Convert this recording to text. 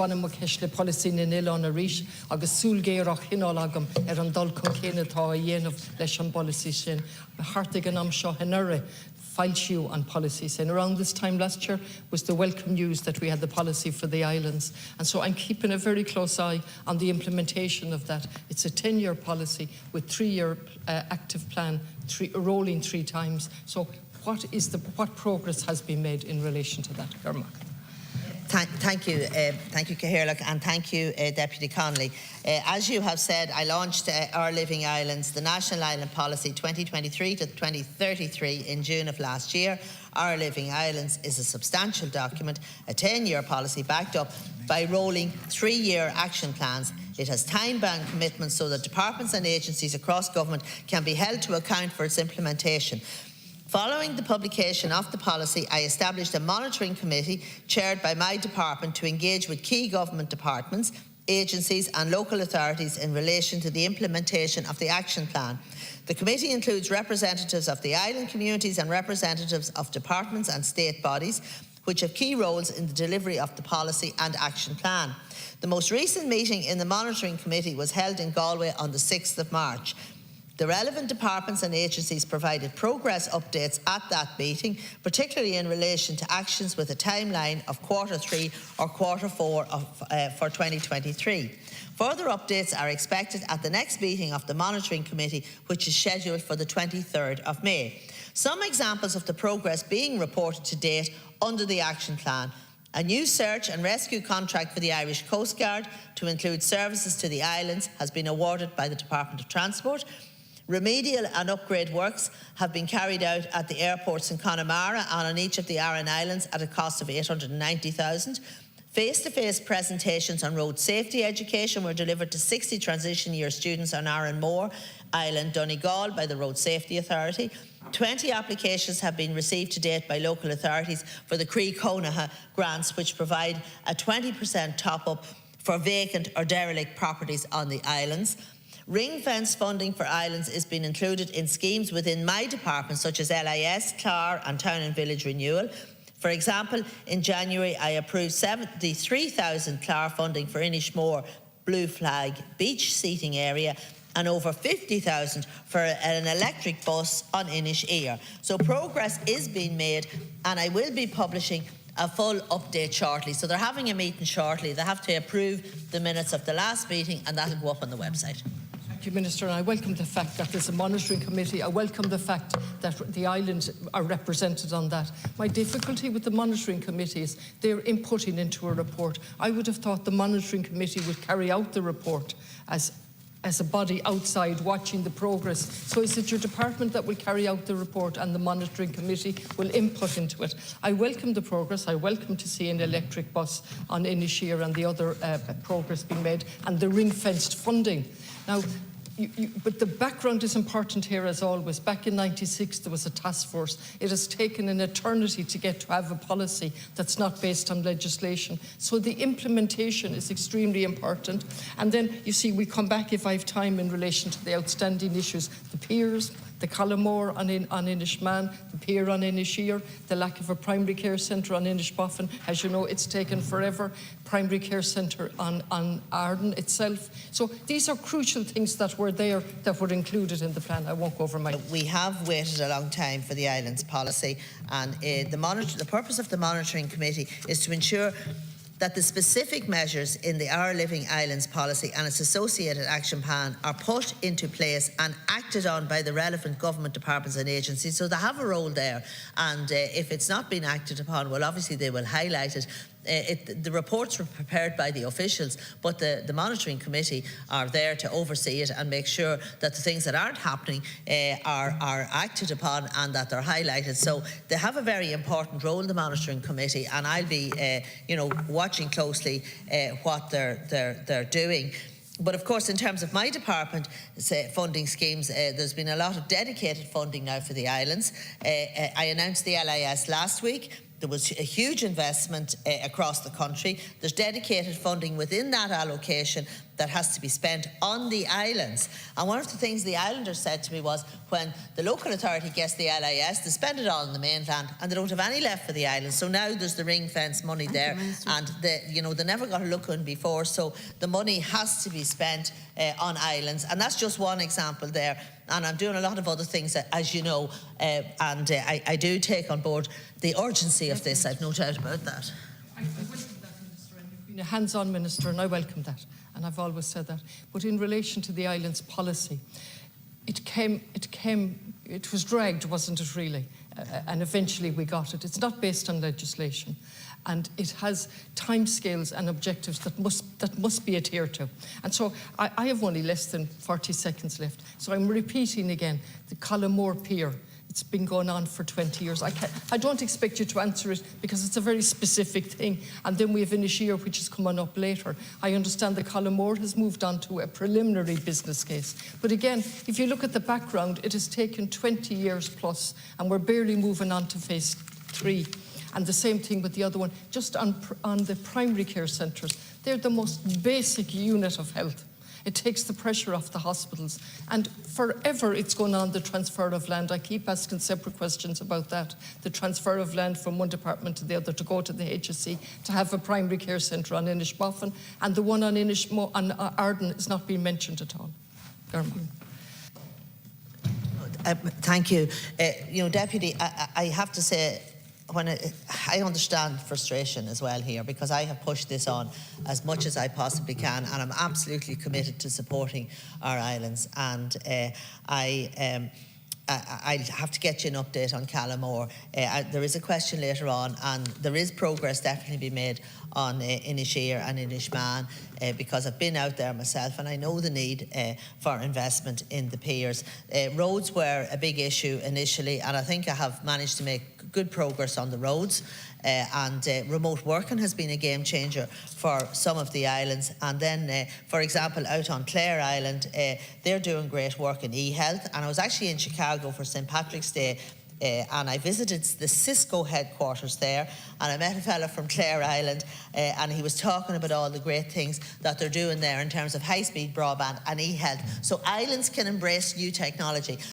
banna mo ceis le Polasaí na nOileán a rís agus súlgéireach hinál agam an dul chun céine tá a dhéanamh leis an Polasaí sin. Hartig an am seo hinure filed on policies. And around this time last year was the welcome news that we had the policy for the islands. And so I'm keeping a very close eye on the implementation of that. It's a 10-year policy with 3-year active plan, rolling 3 times. So what progress has been made in relation to that? Thank you, Catherine, and thank you, Deputy Connolly. As you have said, I launched Our Living Islands, the National Island Policy 2023 to 2033 in June of last year. Our Living Islands is a substantial document, a 10-year policy backed up by rolling 3-year action plans. It has time-bound commitments so that departments and agencies across government can be held to account for its implementation. Following the publication of the policy, I established a monitoring committee chaired by my department to engage with key government departments, agencies and local authorities in relation to the implementation of the action plan. The committee includes representatives of the island communities and representatives of departments and state bodies, which have key roles in the delivery of the policy and action plan. The most recent meeting in the monitoring committee was held in Galway on the 6th of March. The relevant departments and agencies provided progress updates at that meeting, particularly in relation to actions with a timeline of Q3 or Q4 for 2023. Further updates are expected at the next meeting of the Monitoring Committee, which is scheduled for the 23rd of May. Some examples of the progress being reported to date under the Action Plan: a new search and rescue contract for the Irish Coast Guard to include services to the islands has been awarded by the Department of Transport. Remedial and upgrade works have been carried out at the airports in Connemara and on each of the Aran Islands at a cost of $890,000. Face-to-face presentations on road safety education were delivered to 60 transition year students on Aranmore Island, Donegal, by the Road Safety Authority. 20 applications have been received to date by local authorities for the Croí Cónaithe grants, which provide a 20% top-up for vacant or derelict properties on the islands. Ring-fence funding for islands is being included in schemes within my department, such as LIS, CLAR and Town and Village Renewal. For example, in January I approved 73,000 CLAR funding for Inishmore Blue Flag Beach seating area and over 50,000 for an electric bus on Inishere. So progress is being made, and I will be publishing a full update shortly. So they're having a meeting shortly. They have to approve the minutes of the last meeting, and that'll go up on the website. Thank you, Minister, and I welcome the fact that there's a monitoring committee. I welcome the fact that the islands are represented on that. My difficulty with the monitoring committee is they're inputting into a report. I would have thought the monitoring committee would carry out the report as a body outside watching the progress. So is it your department that will carry out the report and the monitoring committee will input into it? I welcome the progress. I welcome to see an electric bus on Inishere and the other progress being made, and the ring-fenced funding. Now, but the background is important here as always. Back in '96 there was a task force. It has taken an eternity to get to have a policy that's not based on legislation. So the implementation is extremely important. And then, you see, we come back, if I have time, in relation to the outstanding issues: the piers, the Collamore on Inishman, the pier on Inishere, the lack of a primary care centre on Inishboffin. As you know, it's taken forever. Primary care centre on Arden itself. So these are crucial things that were there, that were included in the plan. I won't go over my... We have waited a long time for the islands policy, and the purpose of the monitoring committee is to ensure that the specific measures in the Our Living Islands policy and its associated action plan are put into place and acted on by the relevant government departments and agencies. So they have a role there, and if it's not been acted upon, well, obviously they will highlight it. The reports were prepared by the officials, but the monitoring committee are there to oversee it and make sure that the things that aren't happening are acted upon and that they're highlighted. So they have a very important role, the monitoring committee, and I'll be watching closely what they're doing. But of course, in terms of my department funding schemes, there's been a lot of dedicated funding now for the islands. I announced the LIS last week. there was a huge investment across the country. There's dedicated funding within that allocation that has to be spent on the islands. And one of the things the islanders said to me was, when the local authority gets the LIS, they spend it all on the mainland and they don't have any left for the islands. So now there's the ring fence money there, and they never got a look in before. So the money has to be spent on islands, and that's just one example there. And I'm doing a lot of other things, as you know, and I do take on board the urgency of this. I've no doubt about that. I welcome that, Minister, and you've been a hands-on minister, and I welcome that, and I've always said that. But in relation to the islands policy, it was dragged, wasn't it, really? And eventually we got it. It's not based on legislation, and it has timescales and objectives that must be adhered to. And so I have only less than 40 seconds left. So I'm repeating again, the Collamore Pier. It's been going on for 20 years. I don't expect you to answer it because it's a very specific thing. And then we have Inisheer, which is coming up later. I understand the Collamore has moved on to a preliminary business case. But again, if you look at the background, it has taken 20 years plus, and we're barely moving on to phase 3. And the same thing with the other one. Just on the primary care centres, they're the most basic unit of health. It takes the pressure off the hospitals. And forever it's going on, the transfer of land. I keep asking separate questions about that. The transfer of land from one department to the other to go to the HSE, to have a primary care centre on Inishboffin, and the one on Arden is not being mentioned at all. Thank you. Deputy, I have to say, I understand frustration as well here, because I have pushed this on as much as I possibly can, and I'm absolutely committed to supporting our islands. And I have to get you an update on Collamore. There is a question later on, and there is progress definitely being made on Inisheer and Inishmaan, because I've been out there myself and I know the need for investment in the piers. Roads were a big issue initially, and I think I have managed to make good progress on the roads. And remote working has been a game changer for some of the islands. And then, for example, out on Clare Island, they're doing great work in e-health. And I was actually in Chicago for St. Patrick's Day, and I visited the Cisco headquarters there, and I met a fella from Clare Island, and he was talking about all the great things that they're doing there in terms of high-speed broadband and e-health. So islands can embrace new technology.